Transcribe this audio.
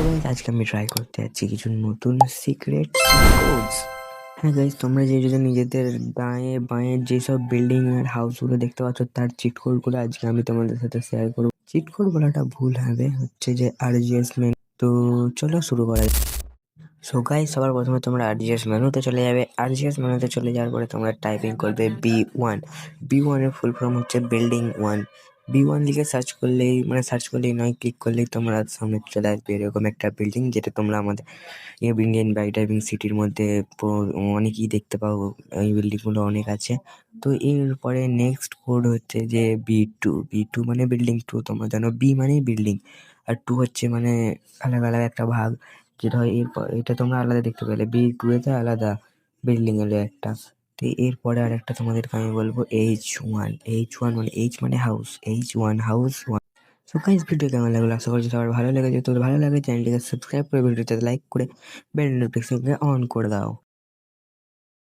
Guys আজকে আমি try করতে যাচ্ছি কিছু নতুন সিক্রেট কোডস। হ্যাঁ গাইস, তোমরা যে যদি নিজেদের দাঁয়ে বাঁয়ে যেসব বিল্ডিং আর হাউসগুলো দেখতে পাচ্ছ তার চিট কোডগুলো আজকে আমি তোমাদের সাথে শেয়ার করবো। চিট কোড বলাটা ভুল হবে, হচ্ছে যে আরজিএস মেনু। তো চলো শুরু করা যাক। সো গাইস, সবার প্রথমে তোমরা আরজিএস মেনুতে চলে যাবে। আরজিএস মেনুতে চলে যাওয়ার পরে তোমরা টাইপিং করবে B1। B1 এর ফুল ফর্ম হচ্ছে বিল্ডিং 1। B1 লিখে সার্চ করলেই নয়, ক্লিক করলেই তোমরা সামনে চলে আসবে এরকম একটা বিল্ডিং, যেটা তোমরা আমাদের ইন্ডিয়ান বাইক ড্রাইভিং সিটির মধ্যে অনেকই দেখতে পাও। এই বিল্ডিংগুলো অনেক আছে। তো এরপরে নেক্সট কোড হচ্ছে যে B2। B2 মানে বিল্ডিং 2। তোমরা জানো বি মানে বিল্ডিং আর 2 হচ্ছে মানে আলাদা আলাদা একটা ভাগ, যেটা হয় এরপর এটা তোমরা আলাদা দেখতে পেলে। B2 এতে আলাদা বিল্ডিং এলো একটা। তো এরপরে আর একটা তোমাদেরকে আমি বলবো H1। H1 মানে H মানে house, H1 house 1। So guys, video কেমন লাগলো? আশা করছি সবার ভালো লেগেছে। তো ভালো লাগে চ্যানেলটিকে সাবস্ক্রাইব করে ভিডিওতে লাইক করে বেল নোটিফিকেশনকে অন করে দাও।